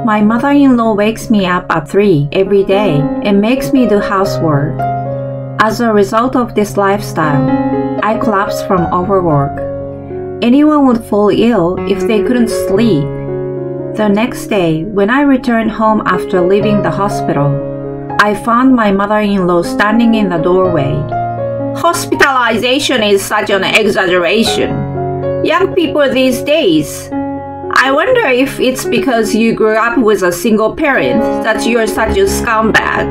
My mother-in-law wakes me up at 3 every day and makes me do housework. As a result of this lifestyle, I collapse from overwork. Anyone would fall ill if they couldn't sleep. The next day, when I returned home after leaving the hospital, I found my mother-in-law standing in the doorway. Hospitalization is such an exaggeration. Young people these days. I wonder if it's because you grew up with a single parent that you're such a scumbag.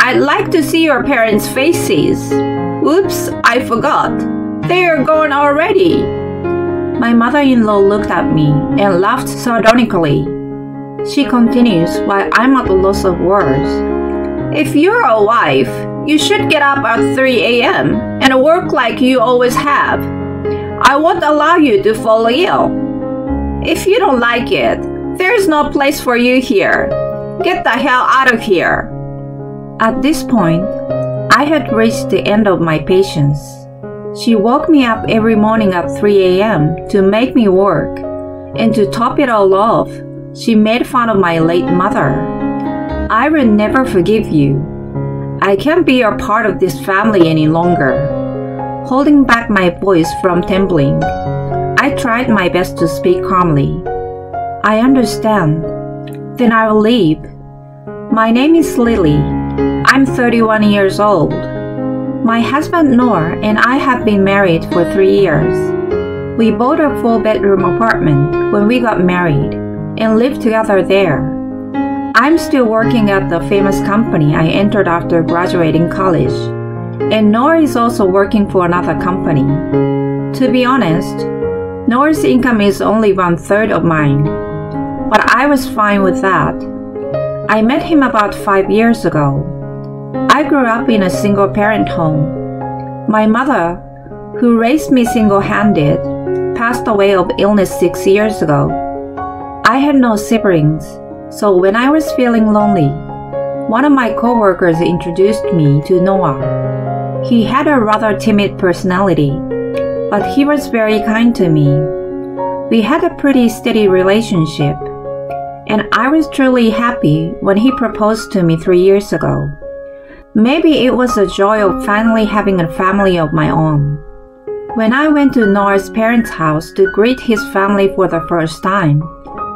I'd like to see your parents' faces. Oops, I forgot. They're gone already. My mother-in-law looked at me and laughed sardonically. She continues while I'm at a loss of words. If you're a wife, you should get up at 3 a.m. and work like you always have. I won't allow you to fall ill. If you don't like it, there's no place for you here. Get the hell out of here. At this point, I had reached the end of my patience. She woke me up every morning at 3 a.m. to make me work, and to top it all off, she made fun of my late mother. I will never forgive you. I can't be a part of this family any longer. Holding back my voice from trembling, I tried my best to speak calmly. I understand. Then I will leave. My name is Lily. I'm 31 years old. My husband Noor and I have been married for 3 years. We bought a 4-bedroom apartment when we got married and lived together there. I'm still working at the famous company I entered after graduating college, and Noor is also working for another company. To be honest, Noor's income is only 1/3 of mine, but I was fine with that. I met him about 5 years ago. I grew up in a single-parent home. My mother, who raised me single-handed, passed away of illness 6 years ago. I had no siblings, so when I was feeling lonely, one of my coworkers introduced me to Noah. He had a rather timid personality, but he was very kind to me. We had a pretty steady relationship, and I was truly happy when he proposed to me 3 years ago. Maybe it was the joy of finally having a family of my own. When I went to Noah's parents' house to greet his family for the first time,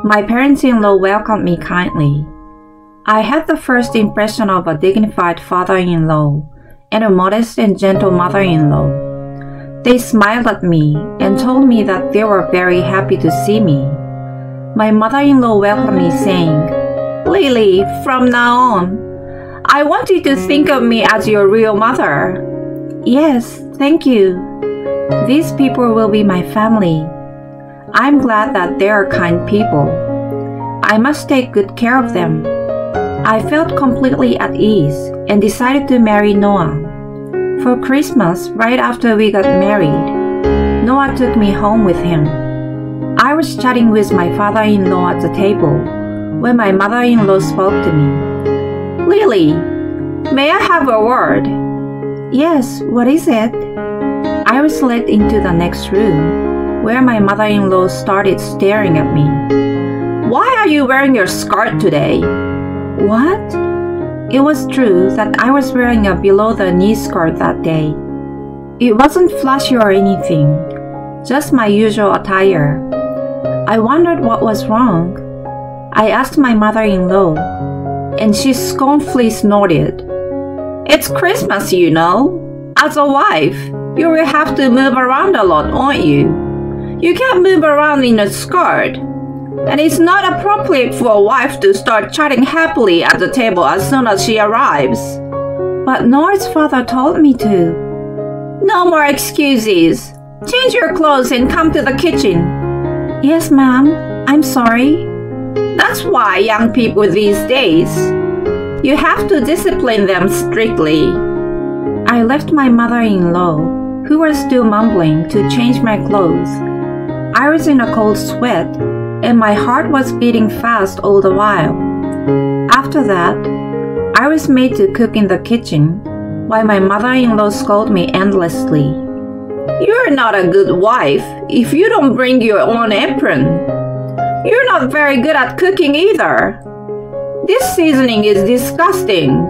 my parents-in-law welcomed me kindly. I had the first impression of a dignified father-in-law and a modest and gentle mother-in-law. They smiled at me and told me that they were very happy to see me. My mother-in-law welcomed me saying, "Lily, from now on, I want you to think of me as your real mother." "Yes, thank you. These people will be my family. I'm glad that they are kind people. I must take good care of them." I felt completely at ease and decided to marry Noah. For Christmas, right after we got married, Noah took me home with him. I was chatting with my father-in-law at the table when my mother-in-law spoke to me. "Lily, may I have a word?" "Yes, what is it?" I was led into the next room, where my mother-in-law started staring at me. "Why are you wearing your skirt today?" "What?" It was true that I was wearing a below-the-knee skirt that day. It wasn't flashy or anything, just my usual attire. I wondered what was wrong. I asked my mother-in-law, and she scornfully snorted. "It's Christmas, you know. As a wife, you will have to move around a lot, won't you? You can't move around in a skirt. And it's not appropriate for a wife to start chatting happily at the table as soon as she arrives." "But Noor's father told me to." "No more excuses. Change your clothes and come to the kitchen." "Yes, ma'am. I'm sorry." That's why young people these days, you have to discipline them strictly. I left my mother-in-law, who was still mumbling, to change my clothes. I was in a cold sweat, and my heart was beating fast all the while. After that, I was made to cook in the kitchen, while my mother-in-law scolded me endlessly. "You're not a good wife if you don't bring your own apron. You're not very good at cooking either. This seasoning is disgusting.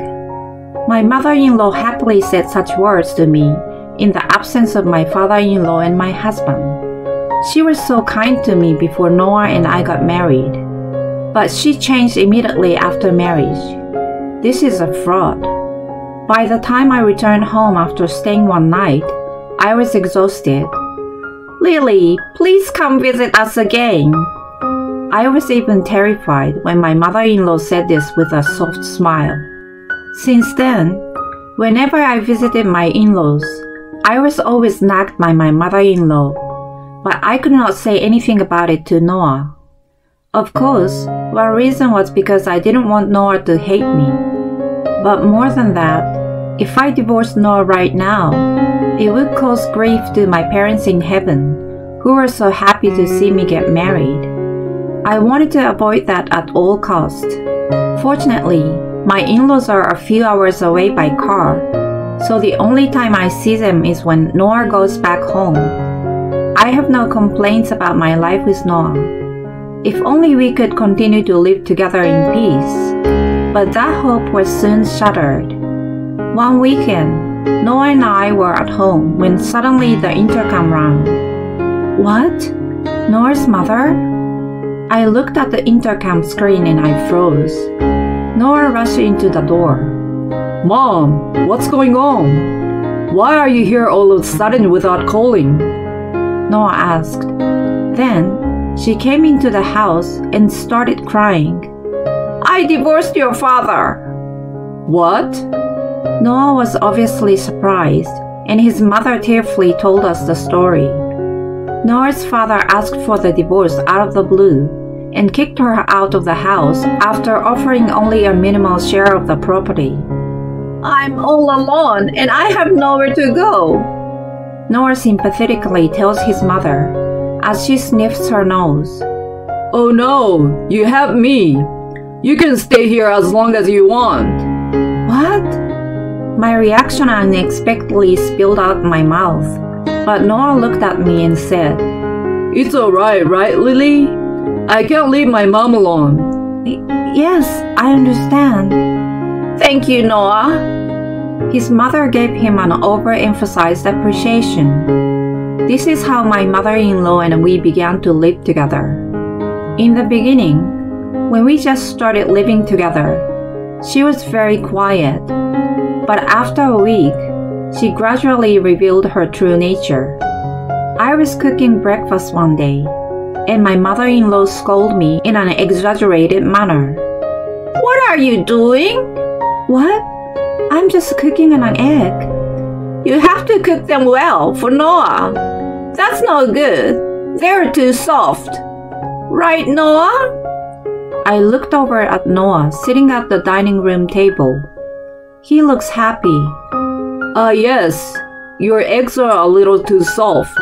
My mother-in-law happily said such words to me in the absence of my father-in-law and my husband. She was so kind to me before Noah and I got married, but she changed immediately after marriage. This is a fraud. By the time I returned home after staying one night, I was exhausted. Lily, please come visit us again. I was even terrified when my mother-in-law said this with a soft smile. Since then, whenever I visited my in-laws, I was always nagged by my mother-in-law, but I could not say anything about it to Noah. Of course, one reason was because I didn't want Noah to hate me. But more than that, if I divorced Noah right now, it would cause grief to my parents in heaven, who were so happy to see me get married. I wanted to avoid that at all costs. Fortunately, my in-laws are a few hours away by car, so the only time I see them is when Noah goes back home. I have no complaints about my life with Noah. If only we could continue to live together in peace. But that hope was soon shattered. One weekend, Noah and I were at home when suddenly the intercom rang. What? Noah's mother? I looked at the intercom screen and I froze. Noah rushed into the door. Mom, what's going on? Why are you here all of a sudden without calling? Noah asked. Then she came into the house and started crying. I divorced your father. What? Noah was obviously surprised, and his mother tearfully told us the story. Noah's father asked for the divorce out of the blue and kicked her out of the house after offering only a minimal share of the property. I'm all alone and I have nowhere to go. Noah sympathetically tells his mother as she sniffs her nose. Oh no, you have me. You can stay here as long as you want. What? My reaction unexpectedly spilled out my mouth, but Noah looked at me and said, It's alright, right, Lily? I can't leave my mom alone. Yes, I understand. Thank you, Noah. His mother gave him an overemphasized appreciation. This is how my mother-in-law and we began to live together. In the beginning, when we just started living together, she was very quiet. But after a week, she gradually revealed her true nature. I was cooking breakfast one day, and my mother-in-law scolded me in an exaggerated manner. What are you doing? What? I'm just cooking an egg. You have to cook them well for Noah. That's not good. They're too soft. Right, Noah? I looked over at Noah sitting at the dining room table. He looks happy. Yes, your eggs are a little too soft.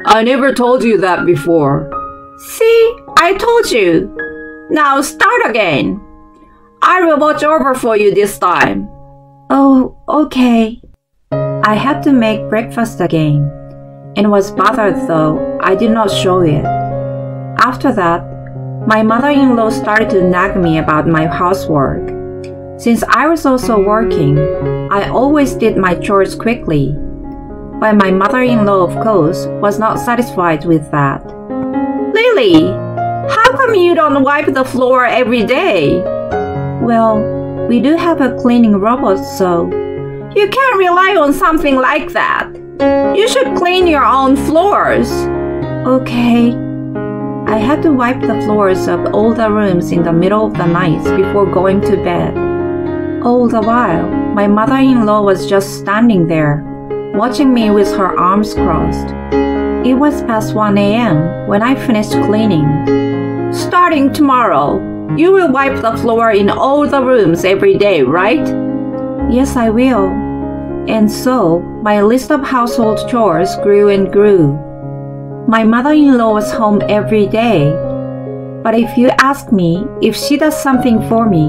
I never told you that before. See, I told you. Now start again. I will watch over for you this time. Oh, okay. I had to make breakfast again, and was bothered though I did not show it. After that, my mother-in-law started to nag me about my housework. Since I was also working, I always did my chores quickly. But my mother-in-law, of course, was not satisfied with that. Lily, how come you don't wipe the floor every day? Well, we do have a cleaning robot, so... You can't rely on something like that. You should clean your own floors. Okay. I had to wipe the floors of all the rooms in the middle of the night before going to bed. All the while, my mother-in-law was just standing there, watching me with her arms crossed. It was past 1 a.m. when I finished cleaning. Starting tomorrow, you will wipe the floor in all the rooms every day, right? Yes, I will. And so, my list of household chores grew and grew. My mother-in-law was home every day. But if you ask me if she does something for me,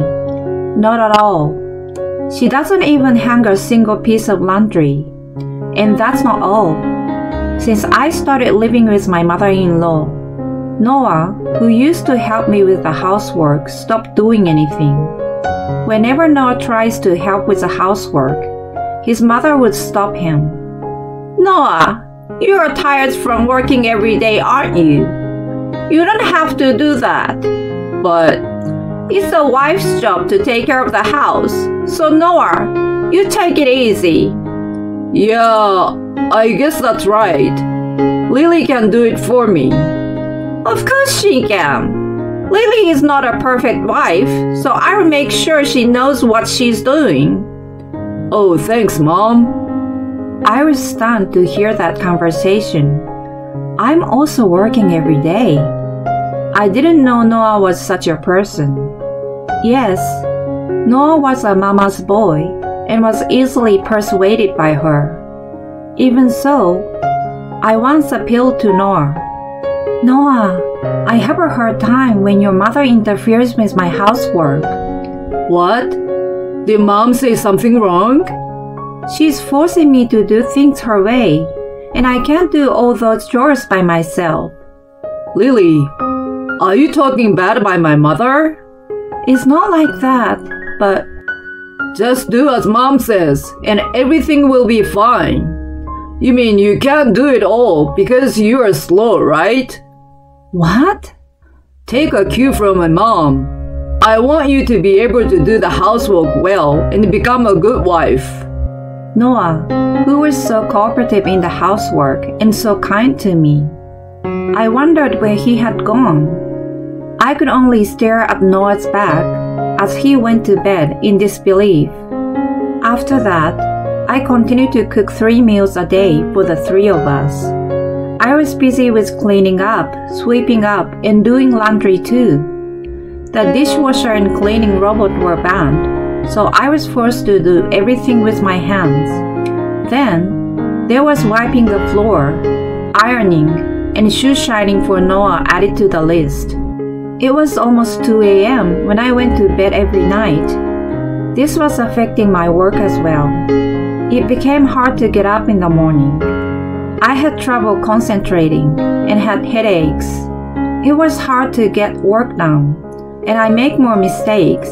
not at all. She doesn't even hang a single piece of laundry. And that's not all. Since I started living with my mother-in-law, Noah, who used to help me with the housework, stopped doing anything. Whenever Noah tries to help with the housework, his mother would stop him. Noah, you are tired from working every day, aren't you? You don't have to do that. But it's the wife's job to take care of the house, so Noah, you take it easy. Yeah, I guess that's right. Lily can do it for me. Of course she can. Lily is not a perfect wife, so I'll make sure she knows what she's doing. Oh, thanks, Mom. I was stunned to hear that conversation. I'm also working every day. I didn't know Noah was such a person. Yes, Noah was a mama's boy and was easily persuaded by her. Even so, I once appealed to Noah. Noah, I have a hard time when your mother interferes with my housework. What? Did Mom say something wrong? She's forcing me to do things her way, and I can't do all those chores by myself. Lily, are you talking bad about my mother? It's not like that, but... Just do as Mom says, and everything will be fine. You mean you can't do it all because you are slow, right? What? Take a cue from my mom. I want you to be able to do the housework well and become a good wife. Noah, who was so cooperative in the housework and so kind to me. I wondered where he had gone. I could only stare at Noah's back as he went to bed in disbelief. After that, I continued to cook 3 meals a day for the 3 of us. I was busy with cleaning up, sweeping up, and doing laundry too. The dishwasher and cleaning robot were banned, so I was forced to do everything with my hands. Then, there was wiping the floor, ironing, and shoe shining for Noah added to the list. It was almost 2 a.m. when I went to bed every night. This was affecting my work as well. It became hard to get up in the morning. I had trouble concentrating and had headaches. It was hard to get work done, and I make more mistakes.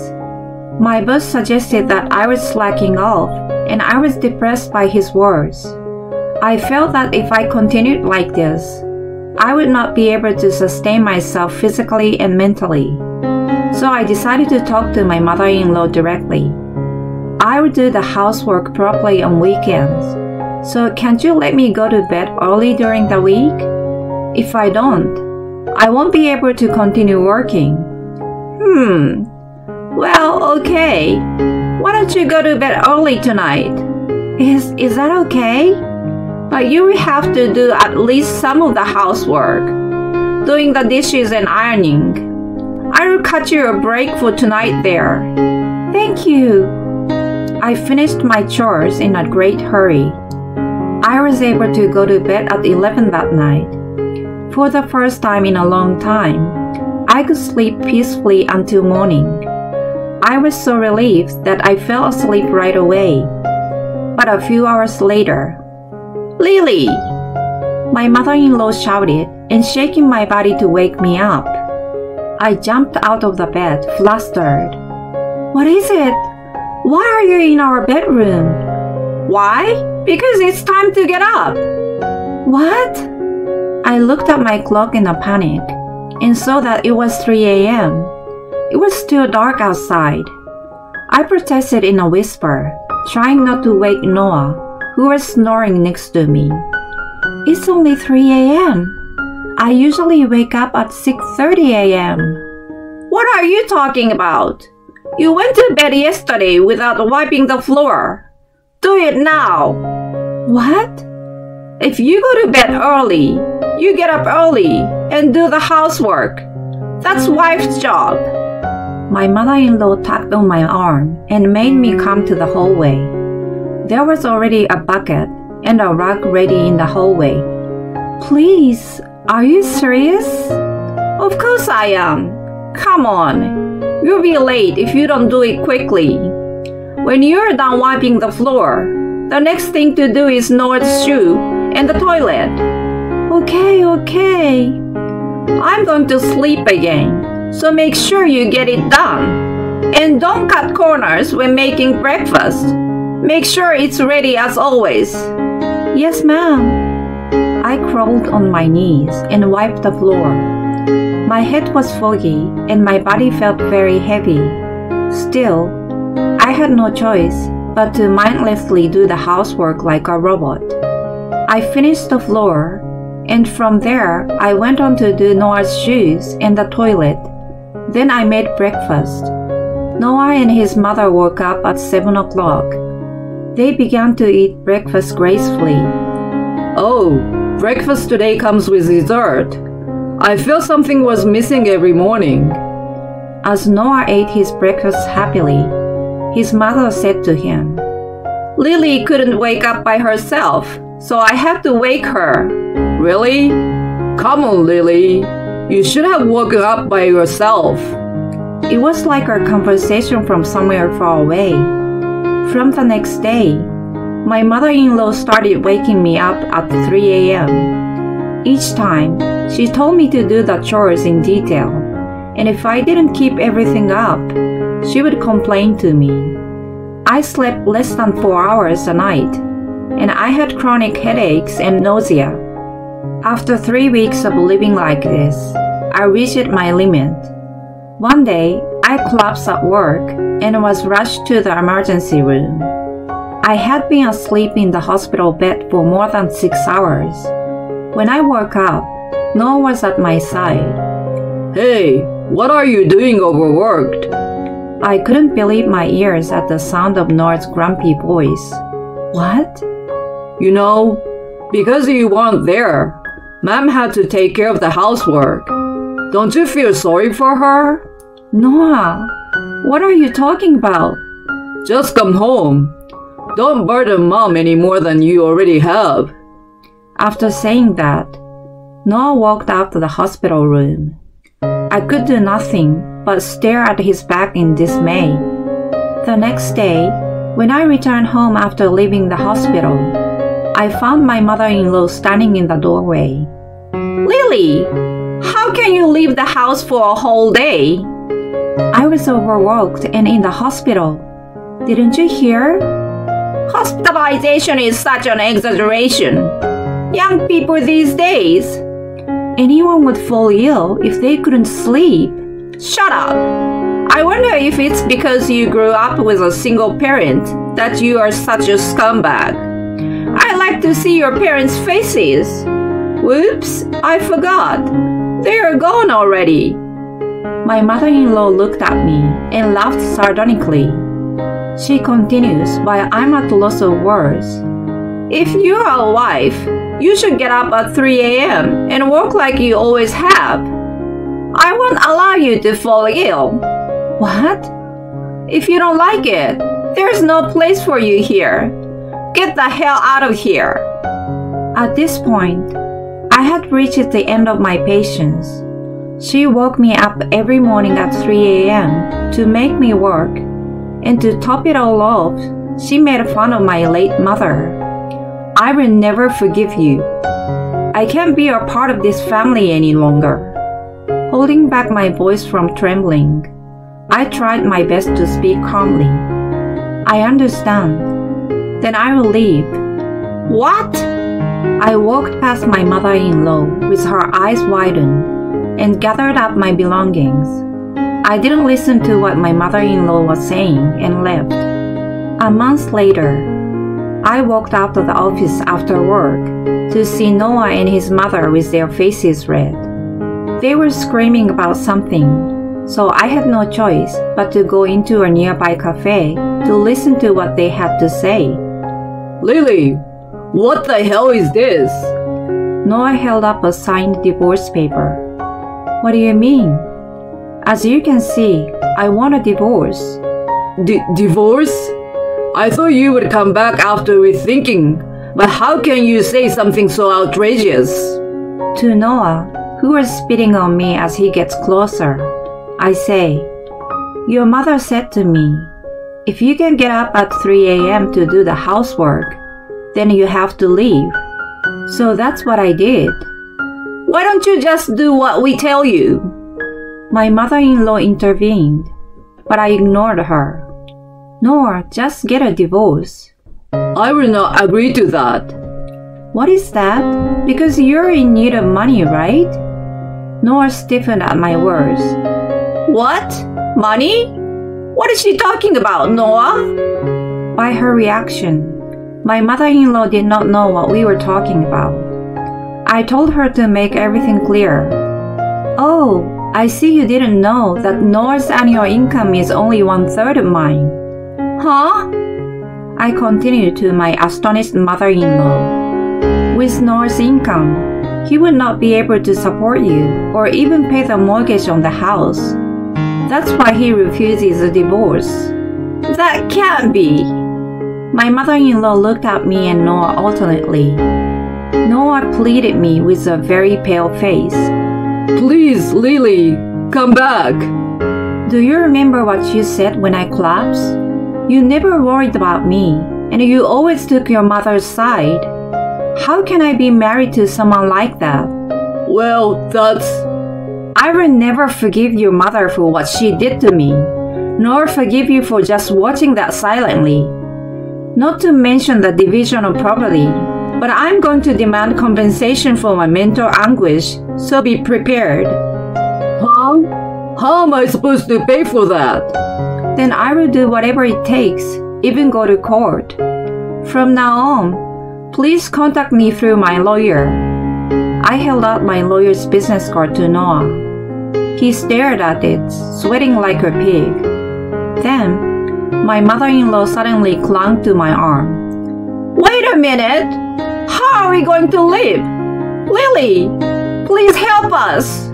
My boss suggested that I was slacking off, and I was depressed by his words. I felt that if I continued like this, I would not be able to sustain myself physically and mentally. So I decided to talk to my mother-in-law directly. I would do the housework properly on weekends. So can't you let me go to bed early during the week? If I don't, I won't be able to continue working. Well, okay. Why don't you go to bed early tonight? Is that okay? But you will have to do at least some of the housework, doing the dishes and ironing. I will cut you a break for tonight there. Thank you. I finished my chores in a great hurry. I was able to go to bed at 11 that night. For the first time in a long time, I could sleep peacefully until morning. I was so relieved that I fell asleep right away. But a few hours later, Lily! My mother-in-law shouted and shaking my body to wake me up. I jumped out of the bed, flustered. What is it? Why are you in our bedroom? Why? Because it's time to get up. What? I looked at my clock in a panic and saw that it was 3 a.m. It was still dark outside. I protested in a whisper, trying not to wake Noah, who was snoring next to me. It's only 3 a.m. I usually wake up at 6:30 a.m. What are you talking about? You went to bed yesterday without wiping the floor. Do it now. What? If you go to bed early, you get up early and do the housework. That's wife's job. My mother-in-law tugged on my arm and made me come to the hallway. There was already a bucket and a rug ready in the hallway. Please, are you serious? Of course I am. Come on. You'll be late if you don't do it quickly. When you're done wiping the floor, the next thing to do is Noah's shoe and the toilet. Okay. I'm going to sleep again, so make sure you get it done. And don't cut corners when making breakfast. Make sure it's ready as always. Yes, ma'am. I crawled on my knees and wiped the floor. My head was foggy and my body felt very heavy. Still, I had no choice but to mindlessly do the housework like a robot. I finished the floor, and from there I went on to do Noah's shoes and the toilet. Then I made breakfast. Noah and his mother woke up at 7 o'clock. They began to eat breakfast gracefully. Oh, breakfast today comes with dessert. I feel something was missing every morning. As Noah ate his breakfast happily, his mother said to him, Lily couldn't wake up by herself, so I had to wake her. Really? Come on, Lily. You should have woken up by yourself. It was like our conversation from somewhere far away. From the next day, my mother-in-law started waking me up at 3 a.m. Each time, she told me to do the chores in detail, and if I didn't keep everything up, she would complain to me. I slept less than 4 hours a night, and I had chronic headaches and nausea. After 3 weeks of living like this, I reached my limit. One day, I collapsed at work and was rushed to the emergency room. I had been asleep in the hospital bed for more than 6 hours. When I woke up, Noah was at my side. Hey, what are you doing overworked? I couldn't believe my ears at the sound of Noah's grumpy voice. What? You know, because you weren't there, Mom had to take care of the housework. Don't you feel sorry for her? Noah, what are you talking about? Just come home. Don't burden Mom any more than you already have. After saying that, Noah walked out to the hospital room. I could do nothing but stare at his back in dismay. The next day, when I returned home after leaving the hospital, I found my mother-in-law standing in the doorway. Lily, how can you leave the house for a whole day? I was overworked and in the hospital. Didn't you hear? Hospitalization is such an exaggeration. Young people these days. Anyone would fall ill if they couldn't sleep. Shut up. I wonder if it's because you grew up with a single parent that you are such a scumbag. I like to see your parents' faces. Whoops, I forgot. They are gone already. My mother-in-law looked at me and laughed sardonically. She continues while I'm at loss of words. If you're a wife, you should get up at 3 a.m. and work like you always have. I won't allow you to fall ill. What? If you don't like it, there's no place for you here. Get the hell out of here. At this point, I had reached the end of my patience. She woke me up every morning at 3 a.m. to make me work, and to top it all off, she made fun of my late mother. I will never forgive you. I can't be a part of this family any longer. Holding back my voice from trembling, I tried my best to speak calmly. I understand. Then I will leave. What? I walked past my mother-in-law with her eyes widened and gathered up my belongings. I didn't listen to what my mother-in-law was saying and left. A month later, I walked out of the office after work to see Noah and his mother with their faces red. They were screaming about something, so I had no choice but to go into a nearby cafe to listen to what they had to say. Lily, what the hell is this? Noah held up a signed divorce paper. What do you mean? As you can see, I want a divorce. Divorce? I thought you would come back after rethinking, but how can you say something so outrageous? To Noah, who was spitting on me as he gets closer, I say, Your mother said to me, if you can get up at 3 a.m. to do the housework, then you have to leave. So that's what I did. Why don't you just do what we tell you? My mother-in-law intervened, but I ignored her. Noah, just get a divorce. I will not agree to that. What is that? Because you're in need of money, right? Noah stiffened at my words. What? Money? What is she talking about, Noah? By her reaction, my mother-in-law did not know what we were talking about. I told her to make everything clear. Oh, I see you didn't know that Noah's annual income is only 1/3 of mine. Huh? I continued to my astonished mother-in-law. With Noah's income, he would not be able to support you or even pay the mortgage on the house. That's why he refuses a divorce. That can't be. My mother-in-law looked at me and Noah alternately. Noah pleaded me with a very pale face. Please, Lily, come back. Do you remember what you said when I collapsed? You never worried about me, and you always took your mother's side. How can I be married to someone like that? Well, I will never forgive your mother for what she did to me, nor forgive you for just watching that silently. Not to mention the division of property, but I'm going to demand compensation for my mental anguish, so be prepared. Huh? How am I supposed to pay for that? Then I will do whatever it takes, even go to court. From now on, please contact me through my lawyer. I held out my lawyer's business card to Noah. He stared at it, sweating like a pig. Then, my mother-in-law suddenly clung to my arm. Wait a minute! How are we going to live? Lily, please help us!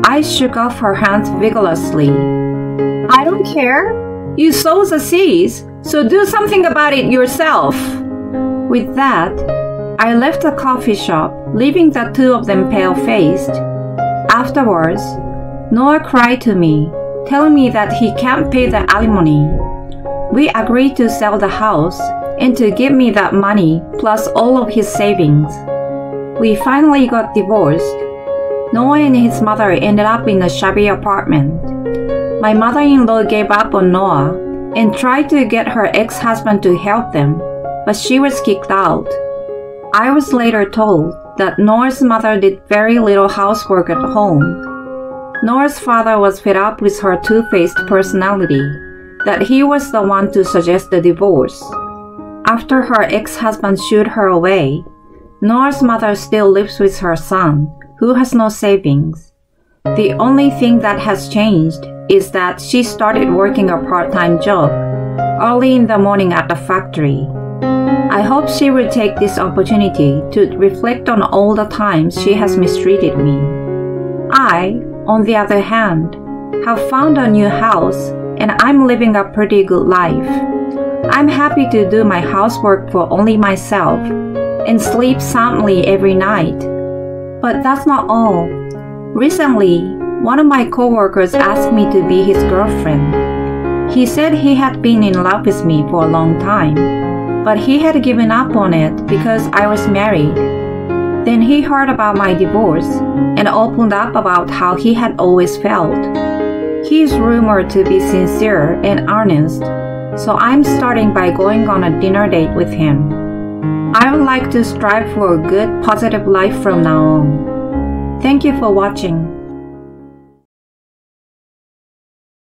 I shook off her hands vigorously. I don't care. You sowed the seeds, so do something about it yourself. With that, I left the coffee shop, leaving the two of them pale-faced. Afterwards, Noah cried to me, telling me that he can't pay the alimony. We agreed to sell the house and to give me that money plus all of his savings. We finally got divorced. Noah and his mother ended up in a shabby apartment. My mother-in-law gave up on Noah and tried to get her ex-husband to help them, but she was kicked out. I was later told that Noah's mother did very little housework at home. Noah's father was fed up with her two-faced personality, that he was the one to suggest the divorce. After her ex-husband shooed her away, Noah's mother still lives with her son, who has no savings. The only thing that has changed is that she started working a part-time job early in the morning at the factory. I hope she will take this opportunity to reflect on all the times she has mistreated me. I, on the other hand, have found a new house and I'm living a pretty good life. I'm happy to do my housework for only myself and sleep soundly every night. But that's not all. Recently, one of my coworkers asked me to be his girlfriend. He said he had been in love with me for a long time, but he had given up on it because I was married. Then he heard about my divorce and opened up about how he had always felt. He is rumored to be sincere and earnest, so I'm starting by going on a dinner date with him. I would like to strive for a good, positive life from now on. Thank you for watching.